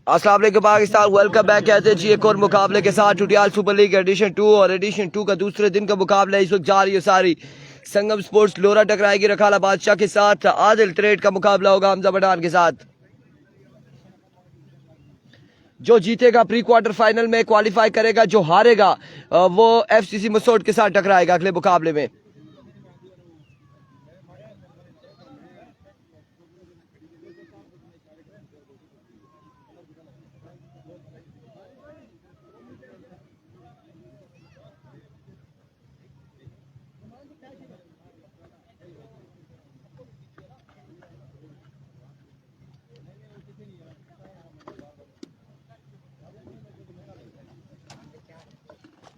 अस्सलाम वालेकुम Pakistan, welcome back. कहते हैं जी एक और मुकाबले के साथ टुटियाल सुपर लीग एडिशन 2 और एडिशन 2 का दूसरे दिन का मुकाबला इस वक्त जारी है सारी। संगम स्पोर्ट्स लोरा टकराएगी रखाला बादशाह के साथ। आदिल ट्रेड का मुकाबला होगा हमजा पठान के साथ। जो जीतेगा प्री क्वार्टर फाइनल में क्वालिफाई करेगा, जो हारेगा वो एफसीसी मसूद के साथ टकराएगा अगले मुकाबले में।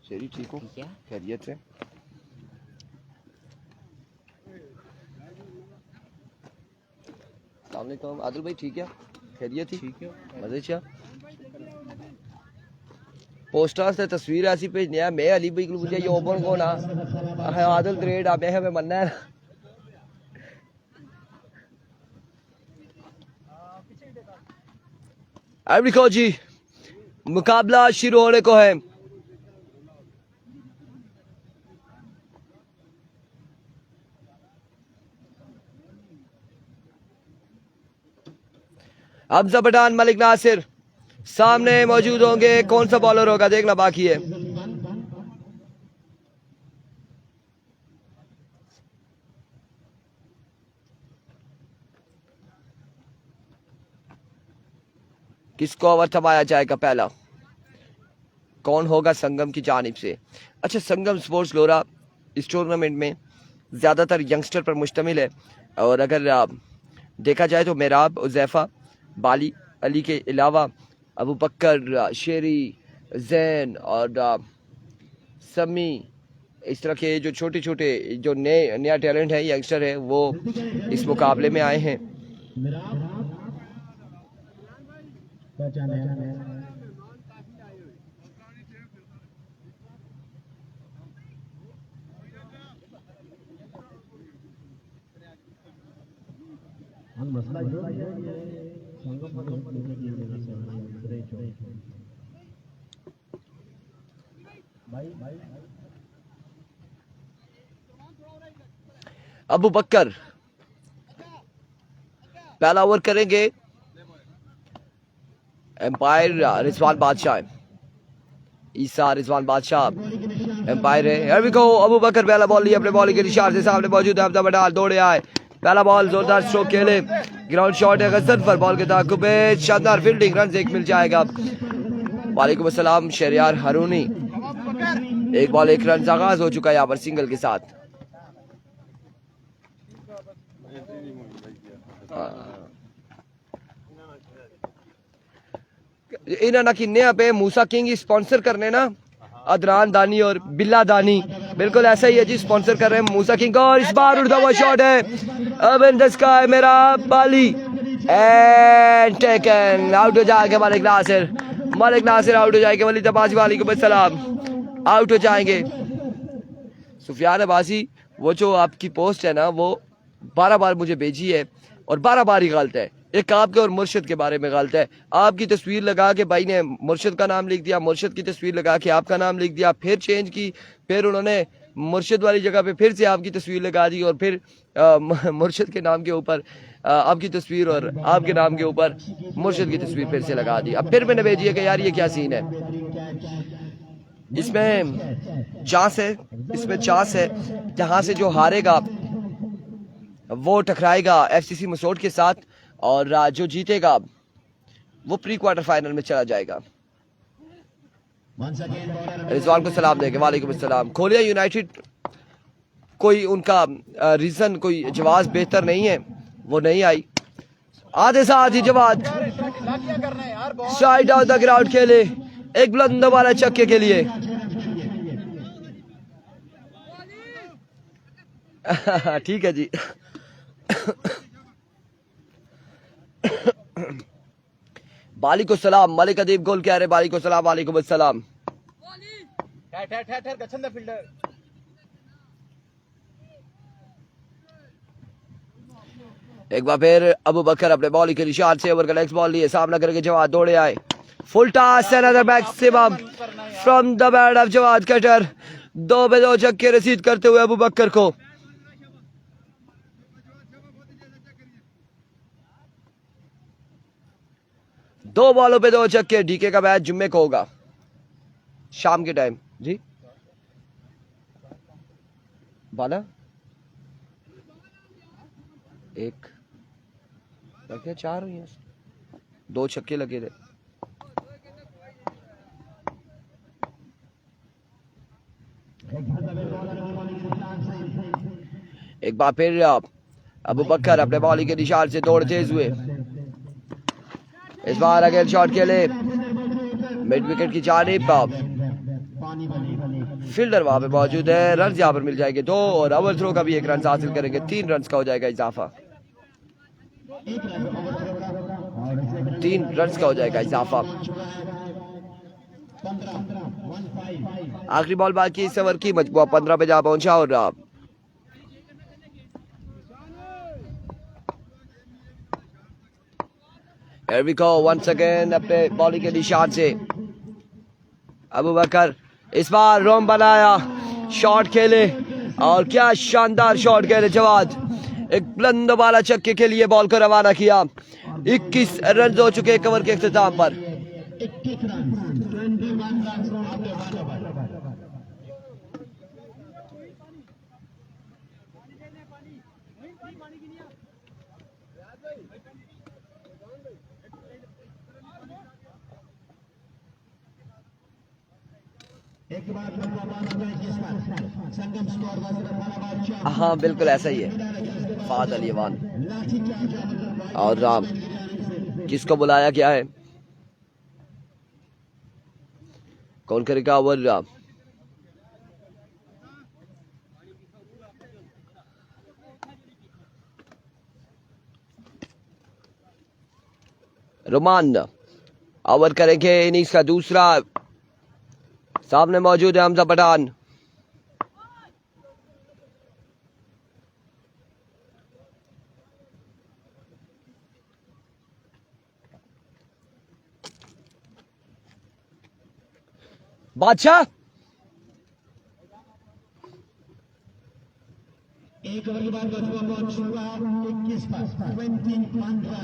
शेरी ठीक हो? खैरियत से? अस्सलामुअलैकुम आदिल भाई, ठीक है? खैरियत ही? ठीक है, मजे च पोस्टर से तस्वीर ऐसी भेजने हैं। मैं अली भाई को पूछा ये ओपन कौन है आदिल ट्रेड आप है, मैं मन्ना है। अब देखो जी मुकाबला शुरू होने को है। हमजा पठान मलिक नासिर सामने मौजूद होंगे। कौन सा बॉलर होगा देखना बाकी है। किसको ओवर थमाया जाएगा पहला, कौन होगा संगम की जानिब से। अच्छा, संगम स्पोर्ट्स लोरा इस टूर्नामेंट में ज़्यादातर यंगस्टर पर मुश्तमिल है और अगर देखा जाए तो मेराब, उज़ैफ़ा, बाली, अली के अलावा अबू बकर, शेरी, जैन और समी, इस तरह के जो छोटे छोटे जो नया टैलेंट है, यंगस्टर है, वो इस मुकाबले में आए हैं। अबू बकर पहला ओवर करेंगे। एम्पायर रिजवान बादशाह, ईसा रिजवान बादशाह एम्पायर है। Here we go, अबू बकर पहला बॉल लिया अपने बॉलिंग के इशारे से। सामने मौजूद है हमजा पठान, दौड़े आए, पहला बॉल जोरदार स्ट्रोक खेले, ग्राउंड शॉट है गजन पर, बॉल के ताकुब पे शानदार फील्डिंग, रन एक मिल जाएगा। वालेकुम अस्सलाम शहरियार हारूनी, एक बॉल एक रन आगाज हो चुका है यहाँ पर सिंगल के साथ। इन्होंने किन्ने पे मूसा किंग स्पॉन्सर करने ना, अदनान दानी और बिल्ला दानी, बिल्कुल ऐसा ही है जी, स्पॉन्सर कर रहे हैं मूसा किंग। और इस बार उड़ता हुआ शॉट है, अब इन द स्काई मेरा बाली एंड टेकन, आउट हो जाएंगे मलिक नासिर आउट हो जाएंगे। वली तबाजी वालेकुम अस्सलाम, आउट हो जाएंगे। सुफियान अब्बासी, वो जो आपकी पोस्ट है ना वो 12 बार मुझे भेजी है और 12 बार ही गलत है। एक आपके और मुर्शिद के बारे में गलत है। आपकी तस्वीर लगा के भाई ने मुर्शिद का नाम लिख दिया, मुर्शिद की तस्वीर लगा के आपका नाम लिख दिया, फिर चेंज की, फिर उन्होंने मुर्शिद वाली जगह पे फिर से आपकी तस्वीर लगा दी और फिर मुर्शिद के नाम के ऊपर आपकी तस्वीर और आपके नाम के ऊपर मुर्शिद की तस्वीर फिर से लगा दी। अब फिर मैंने भेजी है कि यार ये क्या सीन है। इसमें चांस है जहां से जो हारेगा वो टकराएगा एफसीसी मसूद के साथ और जो जीतेगा वो प्री क्वार्टर फाइनल में चला जाएगा। रिजवान को सलाम देंगे, वालेकुम अस्सलाम। खोलिया यूनाइटेड कोई उनका रीजन, कोई जवाब बेहतर नहीं है, वो नहीं आई। आधे साथ ही जवाब साइड आउट द ग्राउंड खेले, एक बुलंद वाला चक्के के लिए। ठीक है जी। वालेकुम सलाम, मलिक अदीब गोल कह रहे, वालेकुम सलाम, वालेकुम अस्सलाम। एक बार फिर अबू बकर अपने बॉलिंग के निशान से ओवर का नेक्स्ट बॉल लिए सामना करके जवाद दौड़े आए। Full toss another maximum from the bat of Jawad Kattar. 2 पे 2 छक्के रसीद करते हुए अबू बकर को। दो बॉलों पे 2 छक्के। डीके का मैच जुम्मे को होगा शाम के टाइम जी। बाला एक लगे 4 हुई है, 2 छक्के लगे थे। एक बार फिर अबू बकर अपने बॉलिंग के निशान से दौड़ तेज हुए। इस बार अगेन शॉट के लिए मिड विकेट की जानिब फील्डर वहां पे मौजूद है। रन यहाँ पर मिल जाएंगे 2 और ओवर थ्रो का भी 1 रन हासिल करेंगे। 3 रन का हो जाएगा इजाफा। 3 रन का हो जाएगा इजाफा। आखिरी बॉल बाकी इस ओवर की। मजबूआ 15 पे जा पहुंचा और here we go once again अपने बॉलिंग के निशान से अबू बकर इस बार रोम बनाया, शॉट खेले और क्या शानदार शॉट खेले जवाद। एक बुलंद वाला छक्के के लिए बॉल को रवाना किया। 21 रन हो चुके कवर के इख्तिताम पर। हाँ बिल्कुल ऐसा ही है। फाद अली वान और राम किसको बुलाया गया है, कौन करेगा ओवर? राम रोमान ओवर करेंगे इनिंग्स का दूसरा। सामने मौजूद है हमजा पठान। बादशाह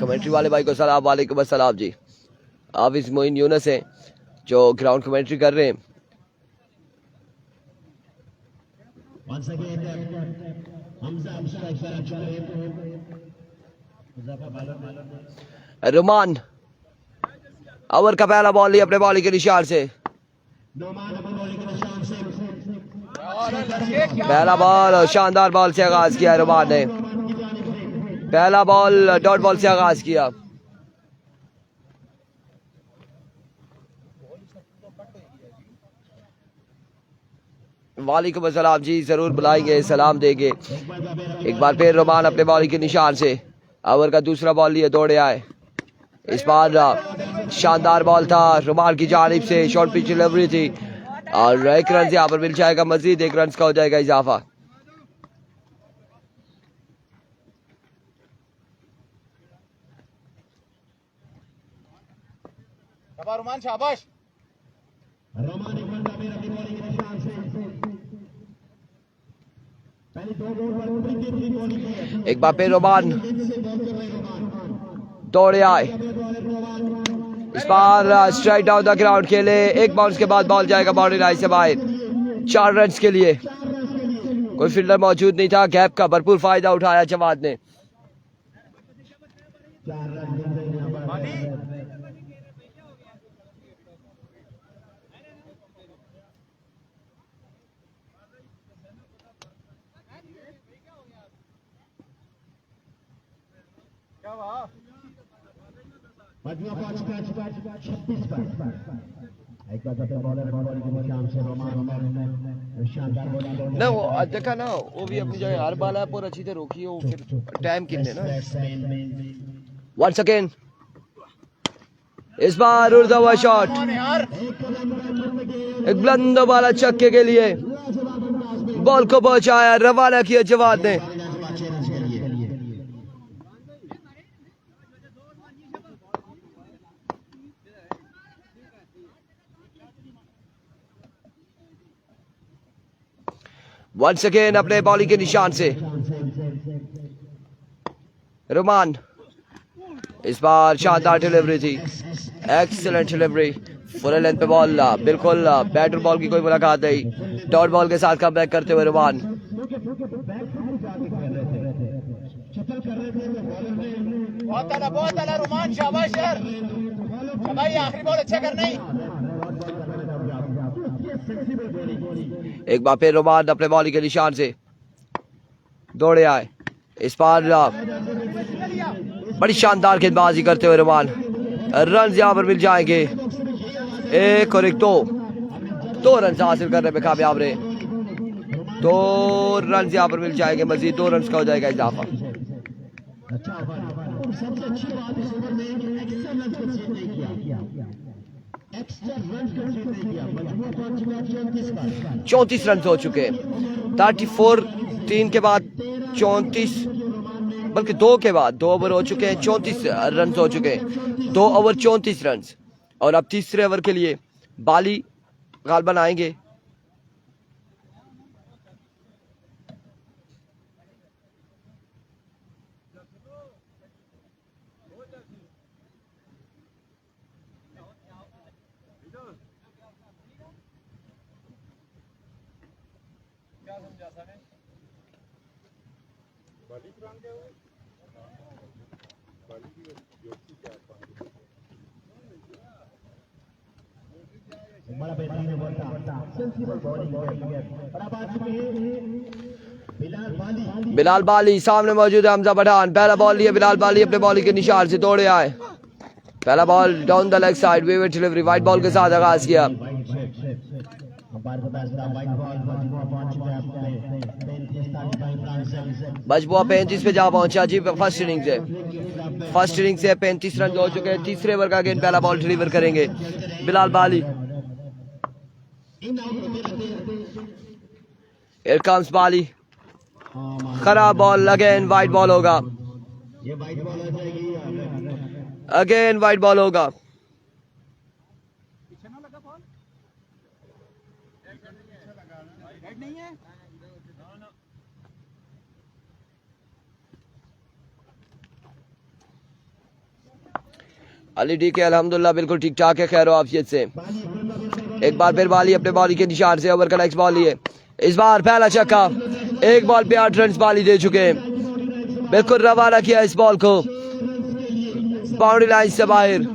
कमेंट्री वाले भाई को सलाम वालेकुम अस्सलाम जी। हाफिज मोइन यूनस हैं जो ग्राउंड कमेंट्री कर रहे हैं। रोमान ओवर का पहला बॉल लिया अपने बॉलिंग के निशान से। पहला बॉल और शानदार बॉल से आगाज किया रोमान ने। पहला बॉल डॉट बॉल से आगाज किया। वालेकुम अस्सलाम जी, जरूर बुलाएंगे, सलाम देंगे। एक बार फिर रोमान अपने बॉलिंग के निशान से ओवर का दूसरा बॉल लिए दौड़े आए। इस बार शानदार बॉल था रोमान की जानिब से, शॉर्ट पिच डिलीवरी थी और 1 रन यहाँ पर मिल जाएगा। मजीद 1 रन का हो जाएगा इजाफा। रोमान शाबाश। एक बार फिर रोमान दौड़े आए। इस बार स्ट्राइक डाउन द ग्राउंड खेले। 1 बाउंस के बाद बॉल जाएगा बाउंड्री लाइन से बाहर। 4 रन के लिए। कोई फील्डर मौजूद नहीं था। गैप का भरपूर फायदा उठाया जवाद ने। ना वो देखा ना, वो भी अपनी जगह हर बाल पर अच्छी तरह रोकी हो, फिर टाइम कितने ना। वंस अगेन इस बार उड़ता हुआ शॉट, एक बुलंद वाला छक्के के लिए बॉल को पहुंचाया, रवाना किया जवाद ने। वंस अगेन अपने बॉलिंग के निशान से रुमान, इस बार शानदार डिलीवरी थी, एक्सीलेंट डिलीवरी, फुल लेंथ पे बॉल, बिल्कुल बैटर बॉल की कोई मुलाकात नहीं, डॉट बॉल के साथ कम बैक करते हुए रुमान। बहुत आला रुमान, शाबाश यार भाई, आखिरी बॉल अच्छा करना ही। एक बार फिर रुमान अपने बॉलिंग के निशान से दौड़े आए, इस बार बड़ी शानदार गेंदबाजी करते हुए रुमान, रन यहां पर मिल जाएंगे, एक और एक, दो रन हासिल करने में कामयाब रहे, 2 रन यहां पर मिल जाएंगे, मजीद 2 रन का हो जाएगा इजाफा। चौंतीस रन हो चुके, 34, 3 के बाद 34, बल्कि 2 के बाद 2 ओवर हो चुके हैं, 34 रन हो चुके हैं, 2 ओवर 34 रन। और अब तीसरे ओवर के लिए बाली गालबन आएंगे। बिलाल बाली सामने मौजूद है, हमजा पठान, पहला बॉल लिए बिलाल बाली अपने बॉलिंग के निशान से दौड़े आए, पहला ball down the leg side, वेवेट डिलीवरी, वाइट बॉल के साथ आगाज किया। बजबुआ 35 पे जा पहुंचा जी, फर्स्ट इनिंग से 35 रन हो चुके हैं, तीसरे ओवर का गेंद पहला बॉल डिलीवर करेंगे बिलाल बाली। Here comes बाली, खराब बॉल, अगेन वाइट बॉल होगा, अगेन वाइट बॉल होगा। अली डी के अल्हम्दुलिल्लाह बिल्कुल ठीक ठाक है, खैर आफियत से। एक बार फिर बाली अपने बॉलिंग के निशान से ओवर का नेक्स्ट बॉल लिए, इस बार पहला छक्का, एक बॉल पे 8 रन बाली दे चुके हैं, बिल्कुल रवाना किया इस बॉल को बाउंड्री लाइन से बाहर।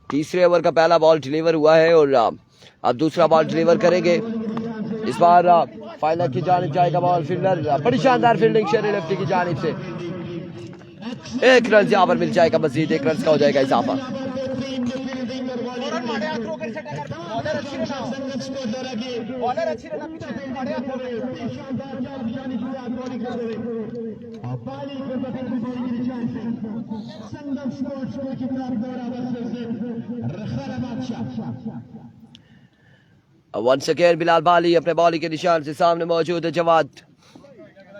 तीसरे ओवर का पहला बॉल डिलीवर हुआ है और अब दूसरा बॉल डिलीवर करेंगे, इस बार फाइनल की जानिब जाएगा बॉल, फील्डर बड़ी शानदार फील्डिंग शेरी लेफ्टी की जानिब से, 1 रन यहाँ पर मिल जाएगा, मजीद 1 रन का हो जाएगा इजाफा। वंस अगेन बिलाल बाली अपने बॉलिंग के निशान से सामने मौजूद है जवाद,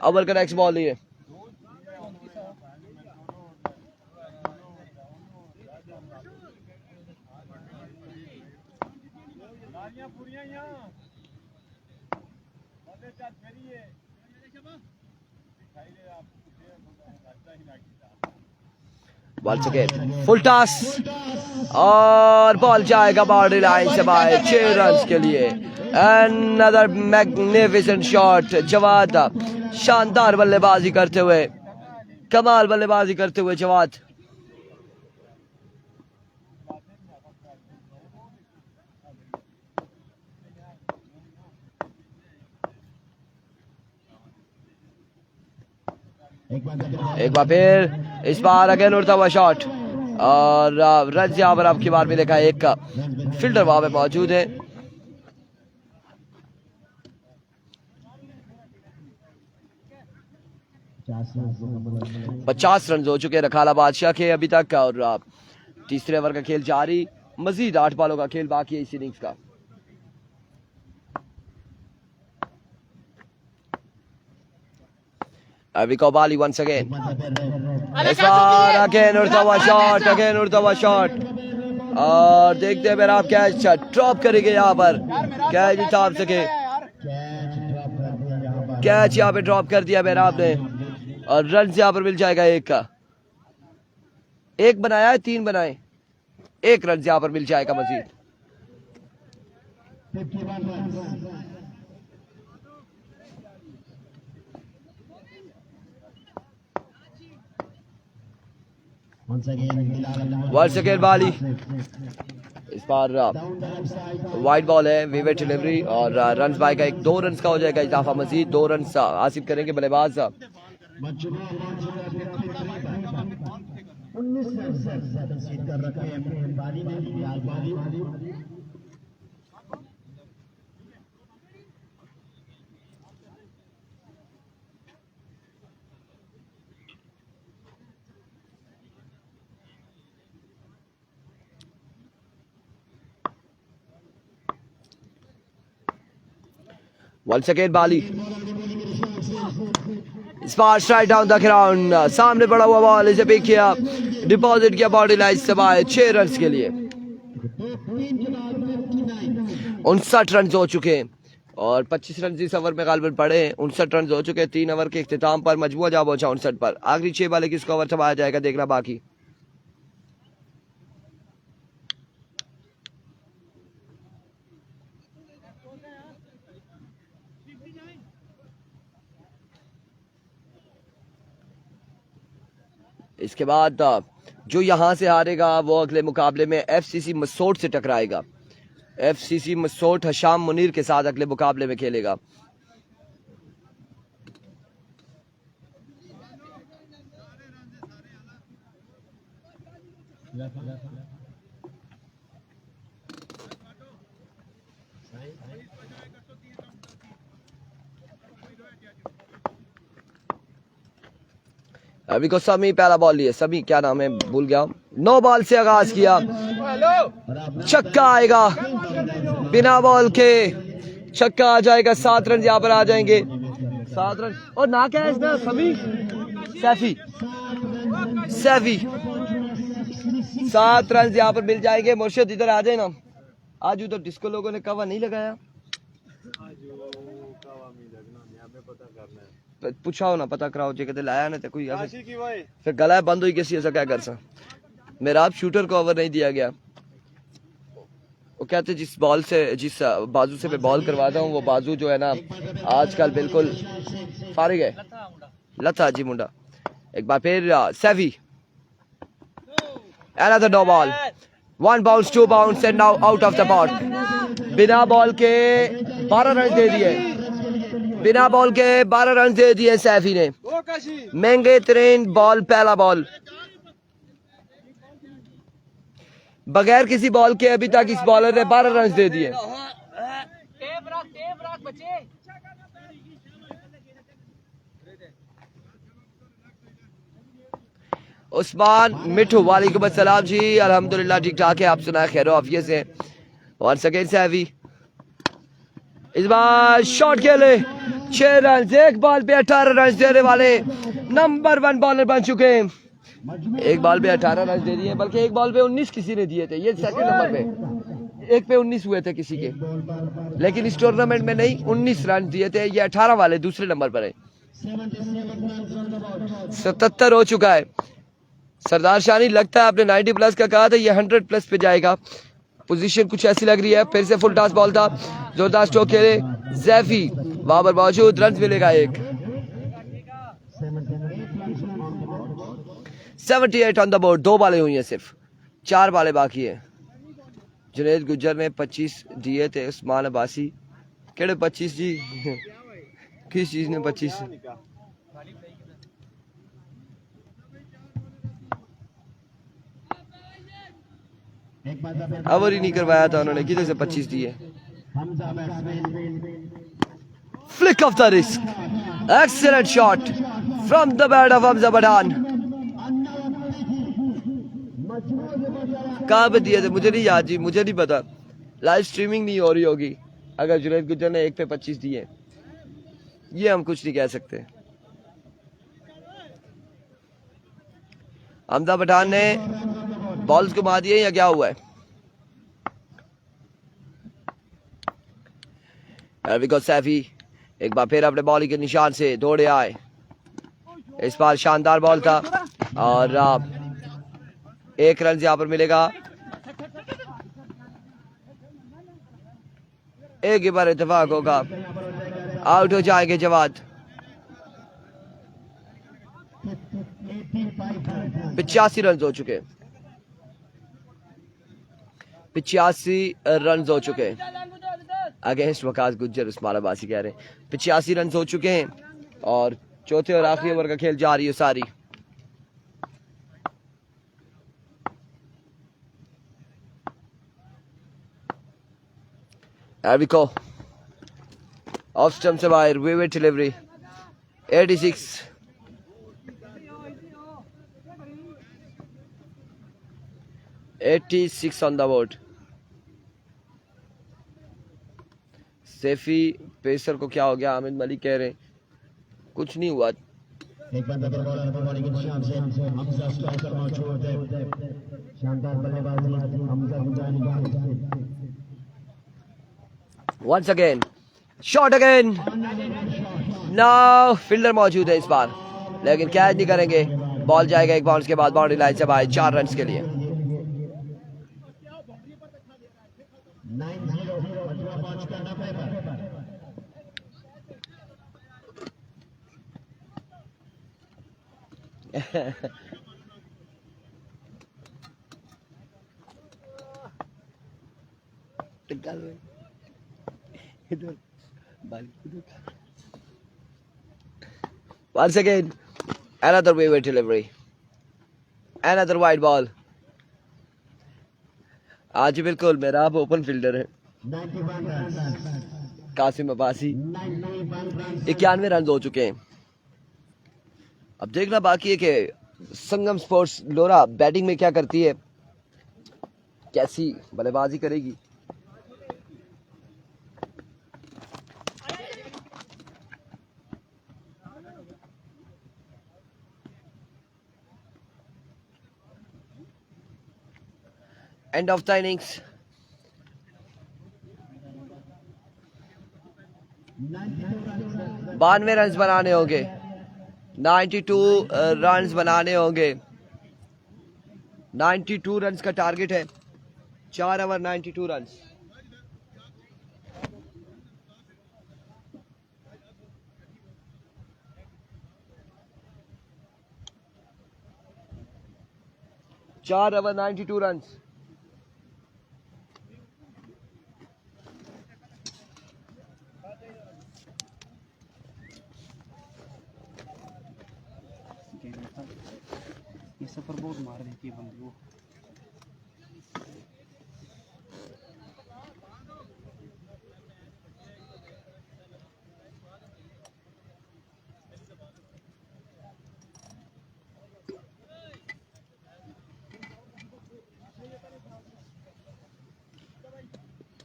ओवर का नेक्स्ट बॉल लिए, वंस अगेन फुल टॉस और बॉल जाएगा बाउंड्री लाइन से बाहर, 6 रन के लिए। अनदर मैग्निफिसेंट शॉट, जवाद शानदार बल्लेबाजी करते हुए, कमाल बल्लेबाजी करते हुए जवाद। एक बार फिर इस बार अगेन उड़ता हुआ शॉट और रन यहाँ पर आपकी बार भी देखा, एक का फील्डर वहां पे मौजूद है। पचास रन हो चुके रखाला बादशाह के अभी तक, और तीसरे ओवर का खेल जारी, मजीद 8 बॉलों का खेल बाकी है इस इनिंग्स का। Avi Kobali once again. इस बार again उड़ता हुआ शॉट, again उड़ता हुआ शॉट, और देखते हैं मेरा आप कैच ड्रॉप करेंगे यहाँ पर, कैच भी थाम सके, कैच यहाँ पे ड्रॉप कर दिया मेरा आपने, और रन यहाँ पर मिल जाएगा एक का, एक बनाया है, 3 बनाए, 1 रन यहाँ पर मिल जाएगा मजीद। Once again बाली, इस बार वाइड बॉल है, विवेट डिलीवरी, और रन बाय का 2 रन का हो जाएगा इजाफा, मजीद 2 रन हासिल करेंगे बल्लेबाज। Once again बाली, इस बार स्ट्राइक डाउन द ग्राउंड, सामने पड़ा हुआ बॉल, इसे पिक किया, डिपॉजिट किया बॉडी लाइन से बाहर, 6 रन के लिए। 59 रन हो चुके हैं और 25 रन इस ओवर में गालिबन पड़े हैं। 59 रन हो चुके हैं 3 ओवर के इख्तिताम पर, मजबूआ जा पहुंचा 59 पर। आखिरी 6 वाले किसको ओवर संभाला जाएगा देखना बाकी। इसके बाद जो यहां से हारेगा वो अगले मुकाबले में एफसीसी मसोट से टकराएगा। एफसीसी मसोट हशाम मुनीर के साथ अगले मुकाबले में खेलेगा। अभी को समी पहला बॉल लिए, समी क्या नाम है भूल गया, 9 बॉल से आगाज किया, छक्का आएगा, बिना बॉल के छक्का आ जाएगा। 7 रन यहाँ पर आ जाएंगे, 7 रन। और ना क्या है इसमें, समी सैफी 7 रन यहाँ पर मिल जाएंगे। मुर्शिद इधर आ जाए ना, आज उधर डिस्को लोगों ने कवा नहीं लगाया, पूछाओ ना, पता कराओ जे कहते लाया ना तो कोई फिर गला बंद हुई किसी ऐसा क्या कर सा। मेरा आप शूटर को ओवर नहीं दिया गया, वो कहते जिस बॉल से जिस बाजू से मैं बॉल करवाता हूँ वो बाजू जो है ना आजकल बिल्कुल फारिग है, लता जी मुंडा। एक बार फिर सेवी, another no ball, 1 bounce 2 bounce and now out of the board। बिना बॉल के 12 रन दे दिए, बिना बॉल के 12 रन दे दिए सैफी ने। महंगे तरीन बॉल, पहला बॉल बगैर किसी बॉल के अभी तक इस बॉलर ने 12 रन दे दिए। उस्मान मिठू, वालेकुम अस्सलाम जी, अल्हम्दुलिल्लाह ठीक ठाक है, आप सुनाए खैर आफियत से। वंस अगेन सैफी, इस बार शॉट खेले, 6 रन, एक बॉल पे 18 रन देने वाले नंबर 1 बॉलर बन चुके हैं। एक बॉल पे 18 रन दे दिए, बल्कि एक बॉल पे 19 किसी ने दिए थे, ये सेकंड नंबर पे, एक पे 19 हुए थे किसी के, लेकिन इस टूर्नामेंट में नहीं 19 रन दिए थे, ये 18 वाले दूसरे नंबर पर है। 77 हो चुका है। सरदार शानी लगता है आपने 90 प्लस का कहा था, ये 100 प्लस पे जाएगा। पोजीशन कुछ ऐसी लग रही है, फिर से फुल टॉस बॉल था, जोरदार स्ट्रोक खेले जैफी, वहां पर मौजूद, रन मिलेगा एक। 78 ऑन द बोर्ड, 2 बालें हुई हैं, सिर्फ 4 बालें बाकी है। जुनेद गुज्जर ने 25 दिए थे, उस्मान अब्बासी केड़े 25 जी किस चीज ने 25 ओवर ही नहीं करवाया था उन्होंने, किधर से 25 दिए। Flick off the wrist, excellent shot from the bat of Hamza Pathan. कहाँ पे दिए थे मुझे नहीं याद जी, मुझे नहीं पता, लाइव स्ट्रीमिंग नहीं हो रही होगी। अगर जुनैद गुज्जर ने 1 पे 25 दिए, ये हम कुछ नहीं कह सकते। हमजा पठान ने बॉल्स घुमा दिए या क्या हुआ है? सैफी एक बार फिर अपने बॉलिंग के निशान से दौड़े आए। इस बार शानदार बॉल था और 1 रन यहाँ पर मिलेगा। एक ही बार इत्तेफाक होगा, आउट हो जाएंगे जवाद। 85 रन हो चुके, 85 रन हो चुके अगेंस्ट वकास गुज्जर उस्मान अब्बासी कह रहे हैं। 85 रन हो चुके हैं और चौथे और आखिरी ओवर का खेल जारी है सारी। एविको ऑफ स्टंप से बाहर, vivid delivery 86 on the board. Saifi pacer को क्या हो गया? आमिद मलिक कह रहे हैं कुछ नहीं हुआ। एक बंदा पर बॉलर पर बॉलिंग के निशान से हमजा स्ट्राइकर मौजूद है। शानदार बल्लेबाजी हमजा की जानिब से। Once again, shot again. Now fielder मौजूद है इस बार, लेकिन कैच नहीं करेंगे। बॉल जाएगा एक बाउंस के बाद बाउंड्री लाइन से बाहर 4 रन के लिए। 'Once again, another wavy delivery, another wide ball. आज बिल्कुल मेरा आप ओपन फील्डर है 91 रन। कासिम अब्बासी। 91 रन हो चुके हैं। अब देखना बाकी है कि संगम स्पोर्ट्स लोरा बैटिंग में क्या करती है, कैसी बल्लेबाजी करेगी। End of the innings 92 run बनाने होंगे, 92 रन बनाने होंगे। 92 रन का टारगेट है, 4 ओवर 92 रन। चार ओवर 92 रन। ये सफर बहुत मार देती है बंदी को।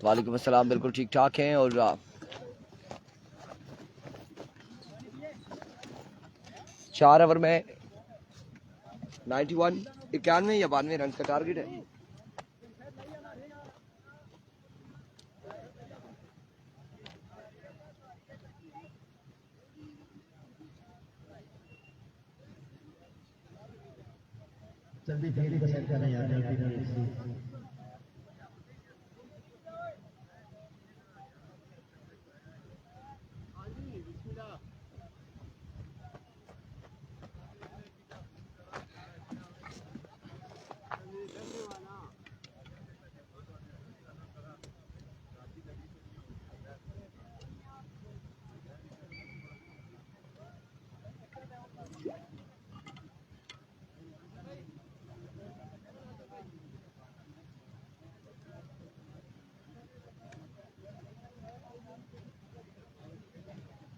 वालेकुम अस्सलाम, बिल्कुल ठीक ठाक हैं। और 4 ओवर में 91 91 या 92 रन का टारगेट है। जल्दी जल्दी को सेट करना यार, जल्दी जल्दी।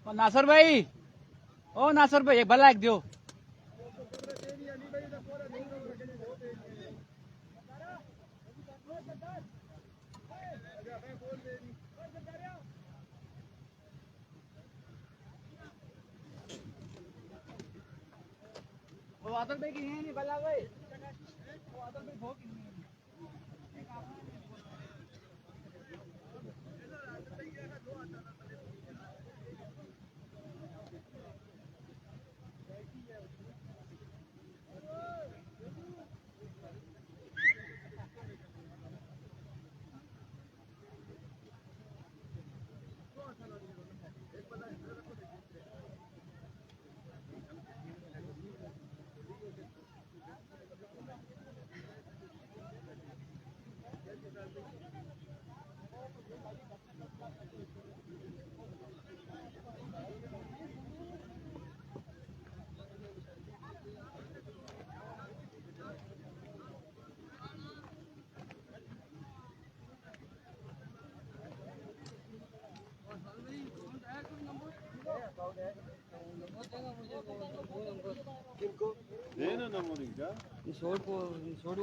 ओ नासर भाई, ओ नासर भाई एक भला एक दियो। ओ आदर भाई की है नहीं भला भाई।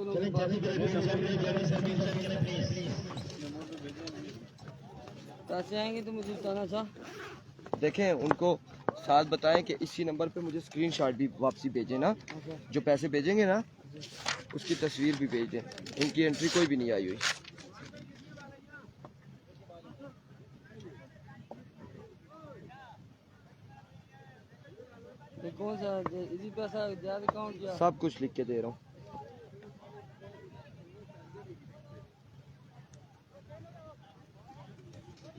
चलिए जल्दी करें प्लीज। पैसे आएंगे तो मुझे बताना था। देखें उनको साथ बताएं कि इसी नंबर पे मुझे स्क्रीनशॉट भी वापसी भेजें ना, जो पैसे भेजेंगे ना उसकी तस्वीर भी भेज दें। इनकी एंट्री कोई भी नहीं आई हुई। ये कौन सा इसी पैसा ज्यादा अकाउंट क्या? सब कुछ लिख के दे रहा हूँ।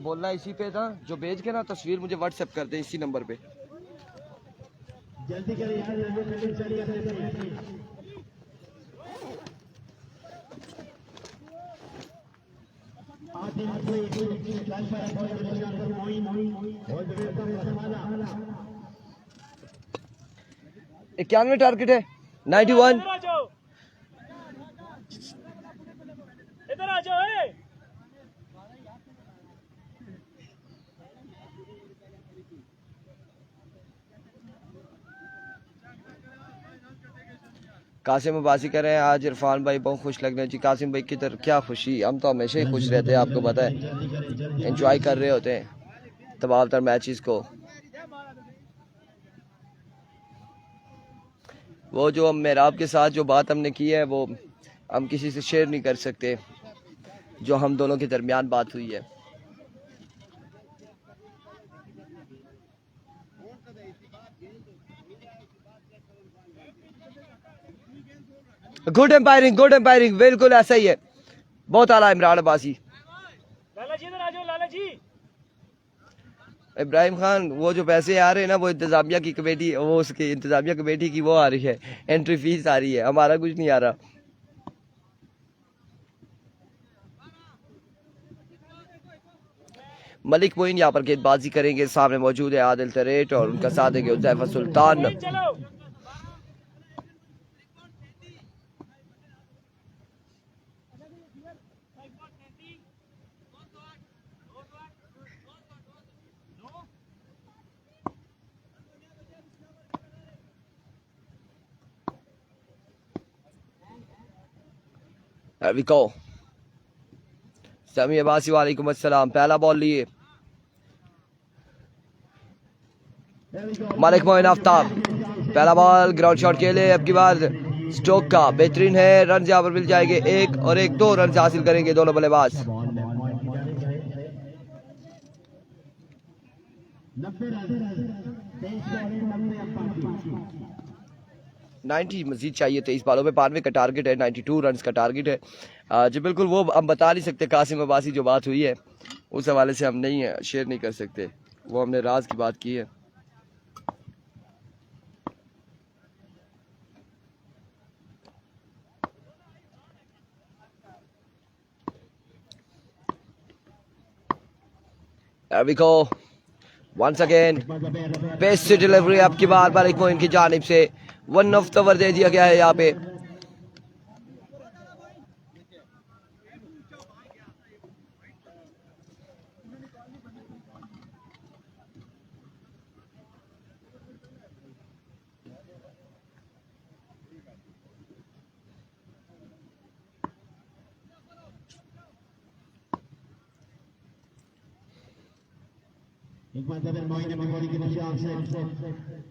बोलना इसी पे था, जो भेज के ना तस्वीर मुझे व्हाट्सएप कर दे इसी नंबर पे। जल्दी करें यार, जल्दी चलिए। इक्यानवे टारगेट है 91। इधर आ जाओ। कासिम अब्बासी कह रहे हैं आज इरफान भाई बहुत खुश लग रहे हैं। जी कासिम भाई किधर क्या खुशी, हम तो हमेशा ही खुश रहते हैं, आपको पता है, एंजॉय कर रहे होते हैं तमाम तर मैचेस को। वो जो हम मेहराब के साथ जो बात हमने की है वो हम किसी से शेयर नहीं कर सकते, जो हम दोनों के दरमियान बात हुई है। गुड एम्पायरिंग बिल्कुल ऐसा ही है, बहुत आला इमरान अब्बासी। लाला जी इधर आ जाओ। लाला जी इब्राहिम खान वो जो पैसे आ रहे हैं ना वो इंतजामिया की कमेटी, वो उसकी इंतजामिया कमेटी की वो आ रही है, एंट्री फीस आ रही है, हमारा कुछ नहीं आ रहा। मलिक मोइन यहाँ पर गेंदबाजी करेंगे, सामने मौजूद है आदिल तरेट और उनका साथ देंगे उज़ैफा सुल्तान। चलो। There we go. समी अब्बासी वालेकुम अस्सलाम। पहला बॉल लिए मलिक मोइन आफ्ताब, पहला बॉल ग्राउंड शॉट के लिए। अब की बार स्टोक का बेहतरीन है, रन यहाँ पर मिल जाएंगे, एक और एक, 2 रन हासिल करेंगे दोनों बल्लेबाज। 90 मजीद चाहिए 23 बॉलों पे, 92 का टारगेट है, 92 रन का टारगेट है। जी बिल्कुल, वो हम बता नहीं सकते। कासिम अब्बासी जो बात हुई है उस हवाले से हम नहीं शेयर नहीं कर सकते, वो हमने राज की बात की है। There we go. Once again, best delivery आपकी बार मलिक मोइन की जानिब से 1 ऑफ द ओवर दे दिया गया है यहाँ पे।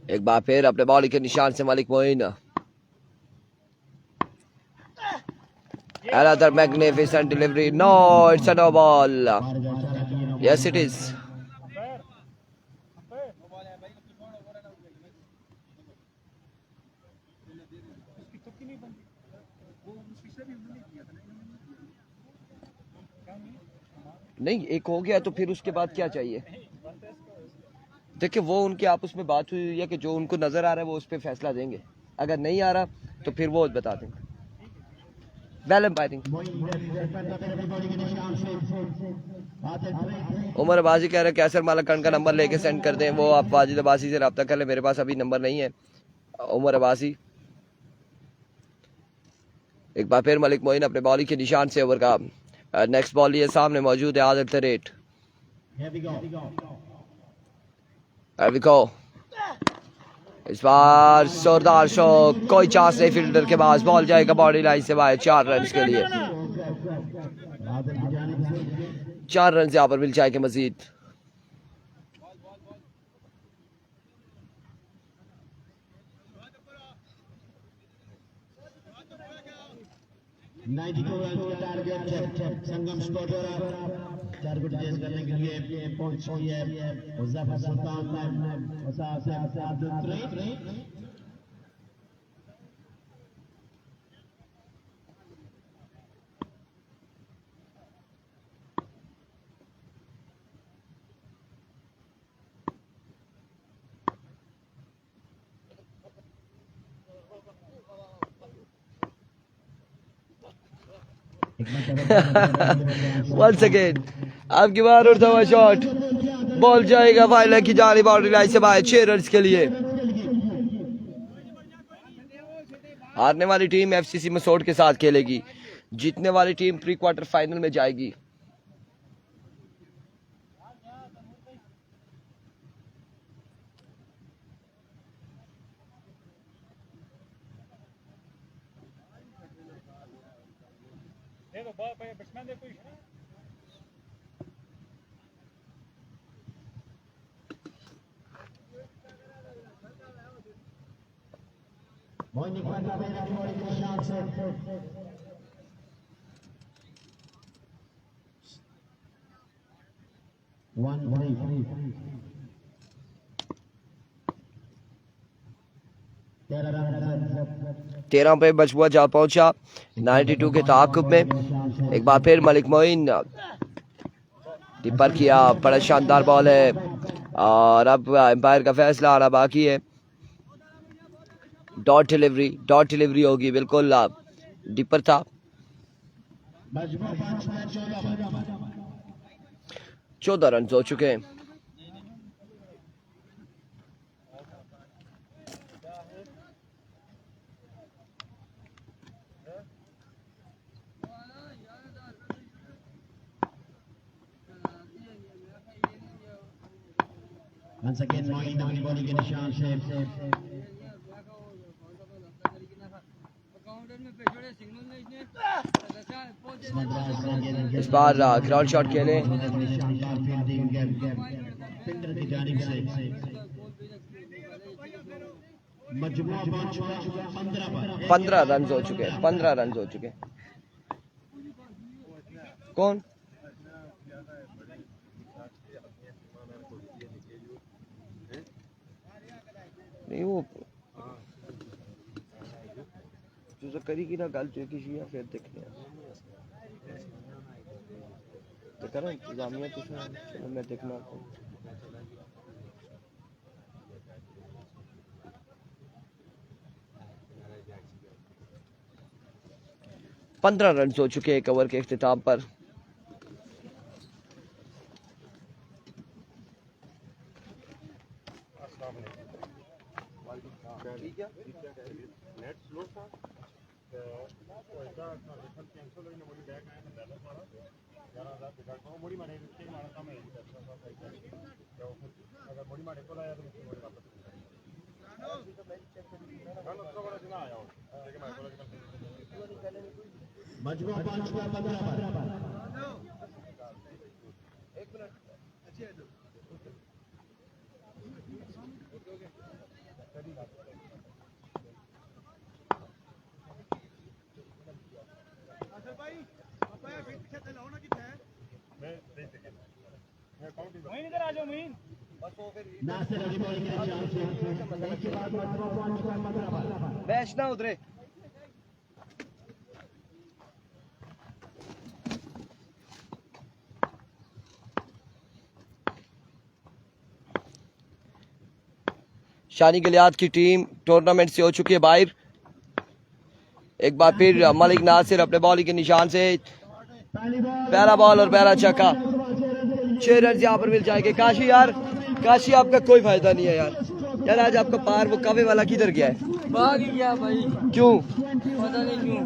एक बार फिर अपने बॉलिंग के निशान से Malik Moin. Another magnificent delivery. No, it's a no ball. Yes, it is. नहीं, एक हो गया तो फिर उसके बाद क्या चाहिए? देखिए, वो उनकी आपस में बात हुई है कि जो उनको नजर आ रहा है वो उस पर फैसला देंगे. अगर नहीं आ रहा तो फिर वो बता देंगे. वेल एम्पायरिंग. उमर अब्बासी कह रहे हैं कैसर मालाकंड का नंबर लेके सेंड कर दें. वो आप वाजिद अब्बासी से रब्ता कर लें, मेरे पास अभी नंबर नहीं है. उमर अब्बासी एक बार फिर मलिक मोइन अपने बॉलिंग के निशान से ओवर का नेक्स्ट बॉल ये सामने मौजूद है. आदिल तरेट. There we go. इस बार जोरदार शो, कोई चांस नहीं फील्डर के पास. बॉल जाएगा बॉडी लाइन से बाहर. 4 रन के लिए. 4 रन यहाँ पर मिल जाएंगे मजीद. संगम स्कोर 4 विकेट चेज करने के लिए पहुंच गई है मुजफ्फर सुल्तान. Once again, आपकी बार उड़ता हुआ शॉट. बॉल जाएगा फाइनल की जानी बाउंड्री लाइन से बाहर. 6 रन के लिए. हारने वाली टीम एफसीसी मसोड के साथ खेलेगी. जीतने वाली टीम प्री क्वार्टर फाइनल में जाएगी. तेरह पे मजबूआ जा पहुंचा 92 के ताक़ुब में. एक बार फिर मलिक मोइन टिपर किया. बड़ा शानदार बॉल है और अब एम्पायर का फैसला आना बाकी है. डॉट डिलीवरी होगी. बिल्कुल डिपर था. 14 रन हो चुके हैं. Once again, Moin अपनी बॉडी के निशान से इस बार ग्राउंड शॉट खेले. पिंडर की जानिब से मजबूआ 15 रन हो चुके हैं. 15 रन हो चुके हैं. कौन नहीं वो जो करेगी ना गल जो किसी या फिर देखने तो करो इंतजामिया कुछ चलो मैं देखना आपको. पंद्रह रन हो चुके हैं ओवर के इख्तिताम पर. मजबूआ 15 पर नासिर अली बॉलिंग के निशान से इसके बाद मरतबा पॉइंट का मतलब बैश ना उतरे। शानी गिलियाद की टीम टूर्नामेंट से हो चुकी है बाहर। एक बार फिर मलिक नासिर अपने बॉलिंग के निशान से पहला बॉल और पहला छक्का। 6 रन यहाँ पर मिल जाएंगे। काशी यार, काशी आपका कोई फायदा नहीं है यार। यार आज आपका पार वो कावे वाला किधर गया है? भाग गया भाई, क्यों? पता नहीं क्यों।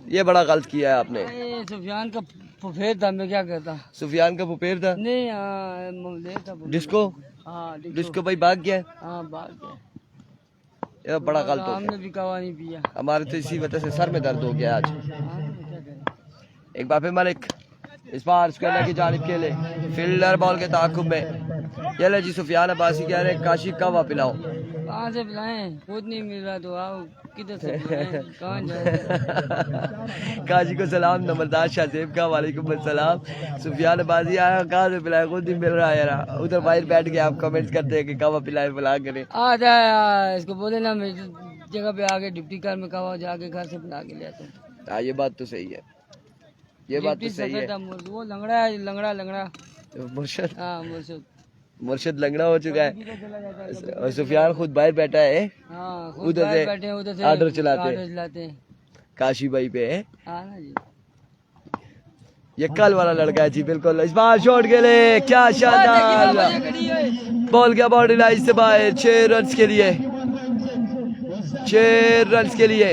ये बड़ा गलत किया है आपने। ये सुफियान का फुफेर था, मैं क्या कहता। सुफियान का फुफेर था नहीं ममलेर था। डिस्को। हाँ डिस्को भाई भाग गया है। हाँ भाग गया। ये बड़ा गलत हो हमने गया। भी कवा नहीं पिया। हमारे तो इसी वजह से सर में दर्द हो गया आज। हाँ, क्या करें। एक बार फिर मलिक इस बार स्क्वायर की जानिब खेले, फील्डर बॉल के ताकुब में। ये ले जी सुफियान अब्बासी कह रहे काशी कवा पिलाओ। कहाँ से पिलाएं, खुद नहीं मिल रहा तो आओ, किधर से पिलाएं, कहाँ जाए। काशी को सलाम। नंबरदार शाहजेब का वालेकुम अस्सलाम। सुफियान अब्बासी आया, कहाँ से पिलाए, खुद नहीं मिल रहा है यार। उधर बाहर बैठ के आप कमेंट्स करते हैं कि कवा पिलाए पिला करें। आ जाए यार, इसको बोले ना मैं जगह पे आके डिप्टी कार में कवा जाके घर से पिला के ले आते हैं। हाँ ये बात तो सही है, ये बात तो सही है। वो लंगड़ा है, लंगड़ा। मुर्शद, हाँ मुर्शद। मुर्शद लंगड़ा हो चुका है और सुफियान खुद बाहर बैठा है। हाँ उधर से बैठे हैं, उधर से ऑर्डर चलाते हैं काशी भाई पे है। हाँ ना जी। ये कल वाला लड़का है जी, बिल्कुल। इस बार शॉट के लिए क्या शानदार बॉल, क्या बाउंड्री लाइन से बाहर। 6 रन के लिए, 6 रन के लिए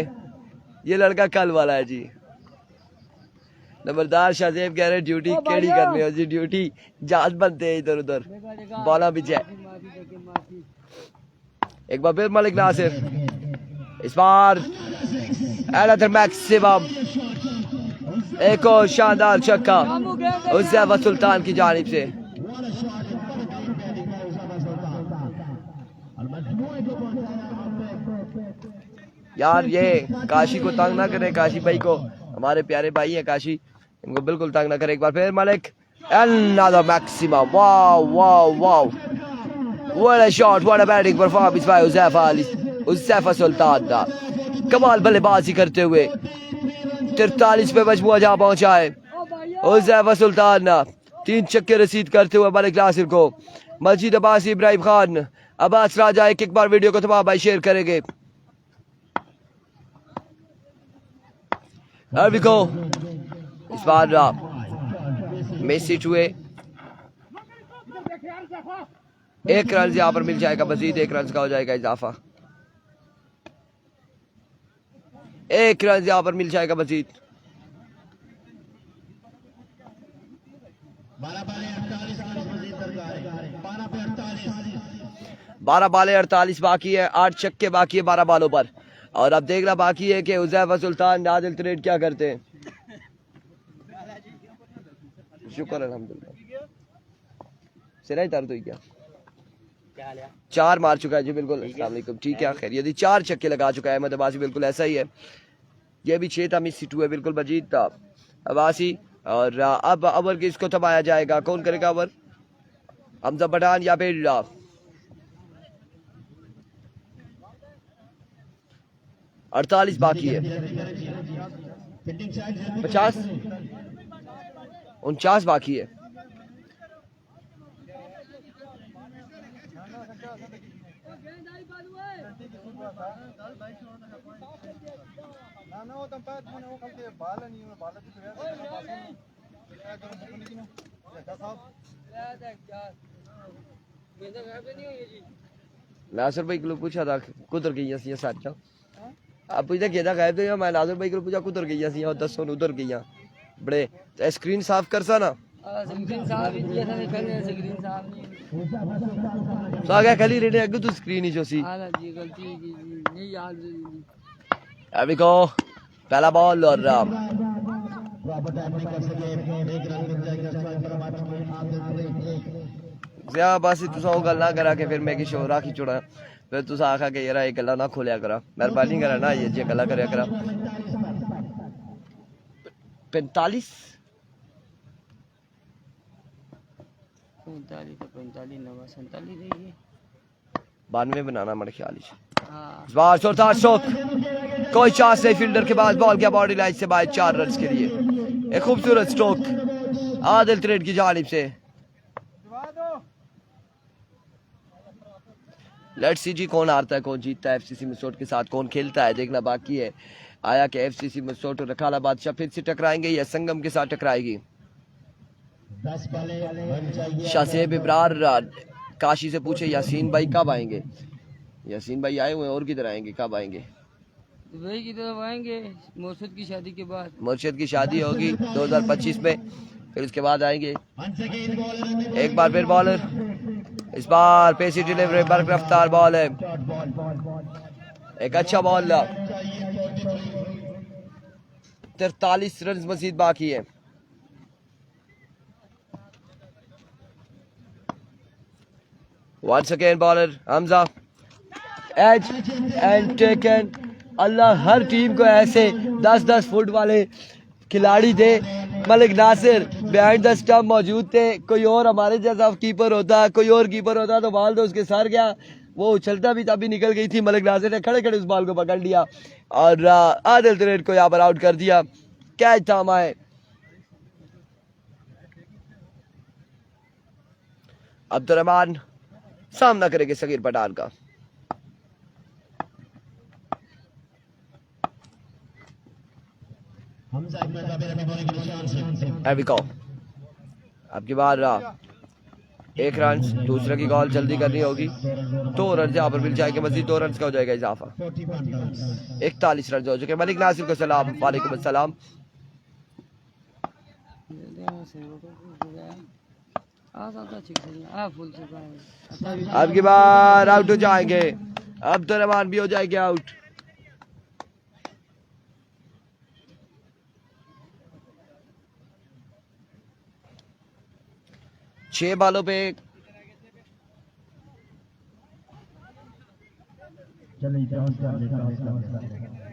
ये लड़का कल वाला है जी। नंबरदार शाहजेब कह रहे ड्यूटी केड़ी करनी हो जी, ड्यूटी जहाज बनते हैं इधर उधर बॉला भी जाए। एक बार फिर मलिक नासिर, इस बार एनादर मैक्सिमम, एक और शानदार छक्का उज़ैफा सुल्तान की जानिब से। यार ये काशी को तंग ना करे, काशी भाई को, हमारे प्यारे भाई है काशी, इनको बिल्कुल तंग ना करे। एक बार फिर Malik, another maximum, wow wow wow, what a shot, what a batting performance by उज़ैफा सुल्तान का। कमाल बल्लेबाजी करते हुए 43 पे मजमुआ जहाँ पहुंचा है उज़ैफा सुल्तान ने 3 छक्के रसीद करते हुए मलिक नासिर को। मजीद अब्बास, इब्राहिम खान, अब्बास राजा एक बार वीडियो को तमाम भाई शेयर करेंगे। There we go. इस बार मैसेज हुए 1 रन यहाँ पर मिल जाएगा, मजीद 1 रन का हो जाएगा इजाफा। 1 रन यहाँ पर मिल जाएगा मजीद। 12 बाले 48 बाकी है, 8 छक्के बाकी है 12 बालों पर। और अब देखना बाकी है कि उज़ैफा सुल्तान नादिल ट्रेड क्या करते हैं। शुक्र अल्हम्दुलिल्लाह। सिरा ही दर्द हुई क्या? 4 मार चुका है जी, बिल्कुल। अस्सलाम वालेकुम, ठीक है खैर। यदि 4 छक्के लगा चुका है अहमद अब्बासी, बिल्कुल ऐसा ही है। ये भी 6 था, मिस 2 है, बिल्कुल मजीद था अब्बासी। और अब अवर किसको थमाया जाएगा, कौन करेगा अवर? हमजा पठान या फिर 48 बाकी है, 50 49 बाकी है। नासिर भाई को पूछा था कुदर गई सी सारियां, आप पूछते किदा गायब थे, मैं नासिर भाई को पूछा कुदर गई सी, दसो उधर गई बड़े स्क्रीन साफ कर सा ना सागा खाली रेडे अगे तू स्क्रीन ही जो सी। अभी को पहला बॉल और बस तुसा वो गल ना करा के फिर मैं किश होर आखी छोड़ा, फिर तुसा आखा के यार ये गल्ला ना खोलिया करा, मेहरबानी करा ना ये जी गल्ला करया करा। 45 45 45 नवा 47 देगी 92 बनाना मेरे ख्याल से। हाँ इस बार जोरदार स्ट्रोक, कोई चांस नहीं फील्डर के पास, बॉल गया बॉडी लाइन से बाहर 4 रन के लिए। एक खूबसूरत स्ट्रोक आदिल ट्रेड की जानिब से। लेट्स सी जी कौन हारता है कौन जीतता है एफसीसी मिसोट के साथ, कौन खेलता है देखना बाकी है। आया कि एफसीसी मिसोट और रखाला बादशाह फिर से टकराएंगे या संगम के साथ टकराएगी। 10 बॉलें बन चाहिए। शासेब इब्रार काशी से पूछे यासीन भाई कब आएंगे। यासीन भाई आए हुए हैं और किधर आएंगे, कब आएंगे? दुबई की तरफ आएंगे मोर्शद की शादी के बाद। मुर्शिद की शादी होगी 2025 में, फिर उसके बाद आएंगे। Once again ball एक बार फिर बॉलर, इस बार पेसी डिलीवरी बर्क रफ्तार बॉल है, एक अच्छा बॉल। 43 रन मजीद बाकी है। Once again bowler Hamza, edge and taken. अल्लाह हर टीम को ऐसे 10-10 फुट वाले खिलाड़ी दे। Malik Nasir behind the stump मौजूद थे, कोई और हमारे जैसा कीपर होता, कोई और कीपर होता तो बॉल तो उसके सर गया, वो उछलता भी तभी निकल गई थी। मलिक नासिर ने खड़े खड़े उस बॉल को पकड़ लिया और आदिल ट्रेड को यहाँ पर आउट कर दिया। कैच थामा है। अब्दुर्रहमान सामना करेंगे सगीर पठान का। हमजा अहमद बाबर अपनी बॉलिंग के निशान से। Here we go। अब की बार 1 रन, दूसरे की कॉल जल्दी करनी होगी। 2 रन यहाँ पर मिल जाएंगे, मजीद 2 रन का हो जाएगा इजाफा। 41 runs। 41 रन हो चुके। मलिक नासिर को सलाम, वालेकुम अस्सलाम। अब की बार आउट हो जाएंगे, अब्दुर्रहमान भी हो जाएंगे आउट। छह बालों पे चलिए टॉस कर ले, टॉस कर ले।